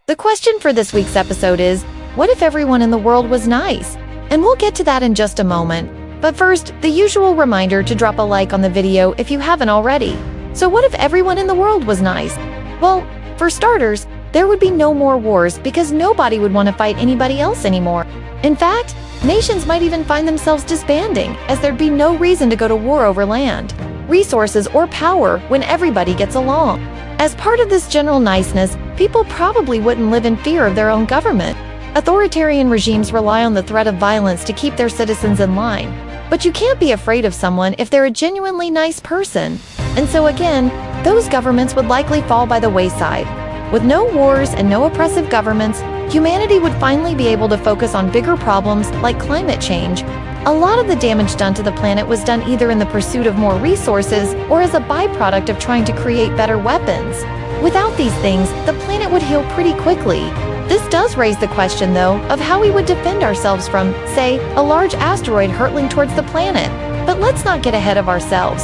The question for this week's episode is, what if everyone in the world was nice? And we'll get to that in just a moment. But first, the usual reminder to drop a like on the video if you haven't already. So what if everyone in the world was nice? Well, for starters, there would be no more wars because nobody would want to fight anybody else anymore. In fact, nations might even find themselves disbanding, as there'd be no reason to go to war over land, resources, or power when everybody gets along. As part of this general niceness, people probably wouldn't live in fear of their own government. Authoritarian regimes rely on the threat of violence to keep their citizens in line. But you can't be afraid of someone if they're a genuinely nice person. And so again, those governments would likely fall by the wayside. With no wars and no oppressive governments, humanity would finally be able to focus on bigger problems like climate change. A lot of the damage done to the planet was done either in the pursuit of more resources or as a byproduct of trying to create better weapons. Without these things, the planet would heal pretty quickly. This does raise the question, though, of how we would defend ourselves from, say, a large asteroid hurtling towards the planet. But let's not get ahead of ourselves.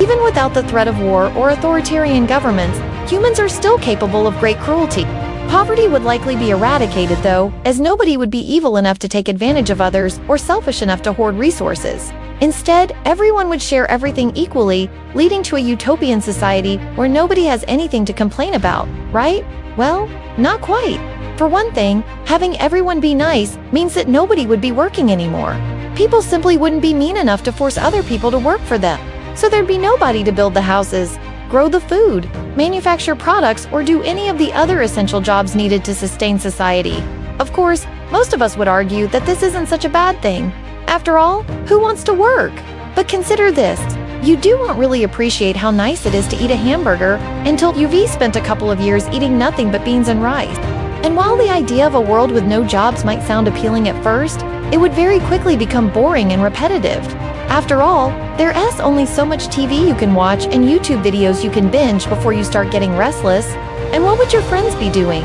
Even without the threat of war or authoritarian governments, humans are still capable of great cruelty. Poverty would likely be eradicated, though, as nobody would be evil enough to take advantage of others or selfish enough to hoard resources. Instead, everyone would share everything equally, leading to a utopian society where nobody has anything to complain about, right? Well, not quite. For one thing, having everyone be nice means that nobody would be working anymore. People simply wouldn't be mean enough to force other people to work for them. So there'd be nobody to build the houses, grow the food, manufacture products, or do any of the other essential jobs needed to sustain society. Of course, most of us would argue that this isn't such a bad thing. After all, who wants to work? But consider this. You won't really appreciate how nice it is to eat a hamburger until you've spent a couple of years eating nothing but beans and rice. And while the idea of a world with no jobs might sound appealing at first, it would very quickly become boring and repetitive. After all, there's only so much TV you can watch and YouTube videos you can binge before you start getting restless. And what would your friends be doing?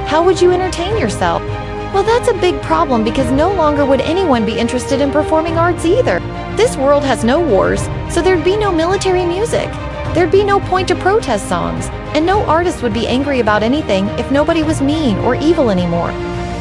How would you entertain yourself? Well, that's a big problem because no longer would anyone be interested in performing arts either. This world has no wars, so there'd be no military music. There'd be no point to protest songs, and no artist would be angry about anything if nobody was mean or evil anymore.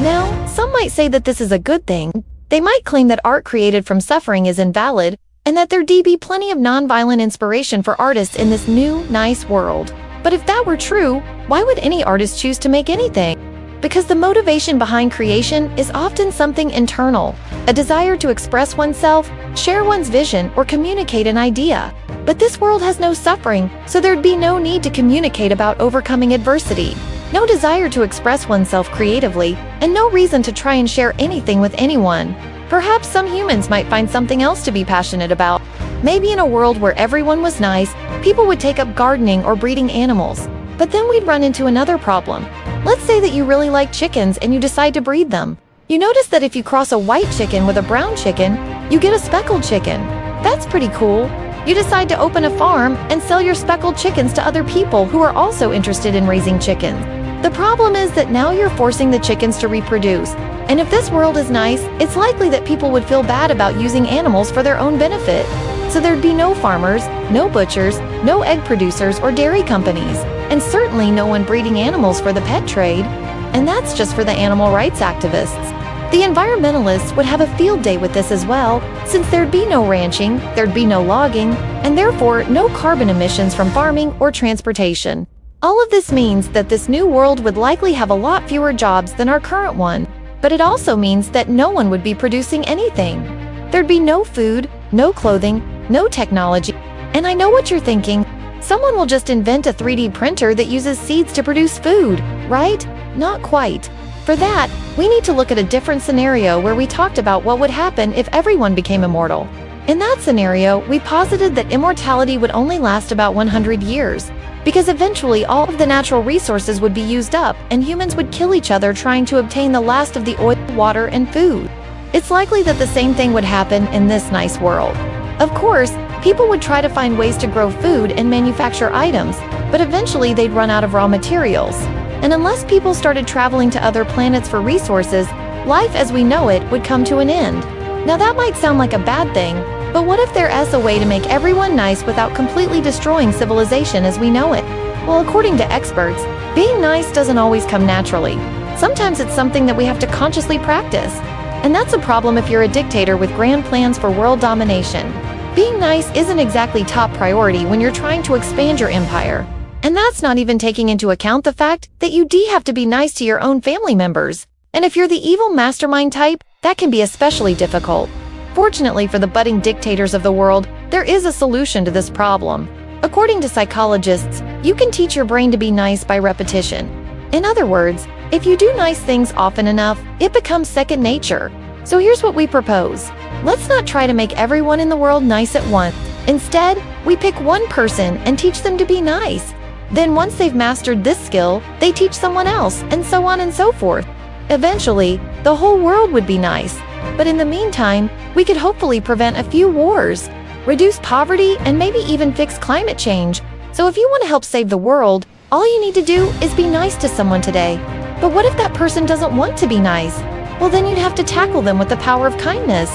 Now, some might say that this is a good thing. They might claim that art created from suffering is invalid, and that there'd be plenty of nonviolent inspiration for artists in this new, nice world. But if that were true, why would any artist choose to make anything? Because the motivation behind creation is often something internal, a desire to express oneself, share one's vision, or communicate an idea. But this world has no suffering, so there'd be no need to communicate about overcoming adversity. No desire to express oneself creatively, and no reason to try and share anything with anyone. Perhaps some humans might find something else to be passionate about. Maybe in a world where everyone was nice, people would take up gardening or breeding animals. But then we'd run into another problem. Let's say that you really like chickens and you decide to breed them. You notice that if you cross a white chicken with a brown chicken, you get a speckled chicken. That's pretty cool. You decide to open a farm and sell your speckled chickens to other people who are also interested in raising chickens. The problem is that now you're forcing the chickens to reproduce. And if this world is nice, it's likely that people would feel bad about using animals for their own benefit. So there'd be no farmers, no butchers, no egg producers or dairy companies, and certainly no one breeding animals for the pet trade. And that's just for the animal rights activists. The environmentalists would have a field day with this as well, since there'd be no ranching, there'd be no logging, and therefore no carbon emissions from farming or transportation. All of this means that this new world would likely have a lot fewer jobs than our current one, but it also means that no one would be producing anything. There'd be no food, no clothing, no technology. And I know what you're thinking. Someone will just invent a 3D printer that uses seeds to produce food, right? Not quite. For that, we need to look at a different scenario where we talked about what would happen if everyone became immortal. In that scenario, we posited that immortality would only last about 100 years, because eventually all of the natural resources would be used up and humans would kill each other trying to obtain the last of the oil, water, and food. It's likely that the same thing would happen in this nice world. Of course, people would try to find ways to grow food and manufacture items, but eventually they'd run out of raw materials. And unless people started traveling to other planets for resources, life as we know it would come to an end. Now that might sound like a bad thing, but what if there's a way to make everyone nice without completely destroying civilization as we know it? Well, according to experts, being nice doesn't always come naturally. Sometimes it's something that we have to consciously practice. And that's a problem if you're a dictator with grand plans for world domination. Being nice isn't exactly top priority when you're trying to expand your empire. And that's not even taking into account the fact that you have to be nice to your own family members. And if you're the evil mastermind type, that can be especially difficult. Fortunately for the budding dictators of the world, there is a solution to this problem. According to psychologists, you can teach your brain to be nice by repetition. In other words, if you do nice things often enough, it becomes second nature. So here's what we propose. Let's not try to make everyone in the world nice at once. Instead, we pick one person and teach them to be nice. Then once they've mastered this skill, they teach someone else, and so on and so forth. Eventually, the whole world would be nice. But in the meantime, we could hopefully prevent a few wars, reduce poverty, and maybe even fix climate change. So if you want to help save the world, all you need to do is be nice to someone today. But what if that person doesn't want to be nice? Well, then you'd have to tackle them with the power of kindness.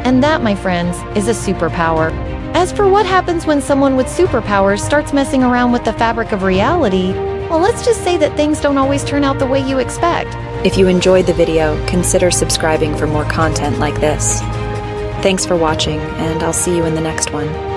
And that, my friends, is a superpower. As for what happens when someone with superpowers starts messing around with the fabric of reality, well, let's just say that things don't always turn out the way you expect. If you enjoyed the video, consider subscribing for more content like this. Thanks for watching, and I'll see you in the next one.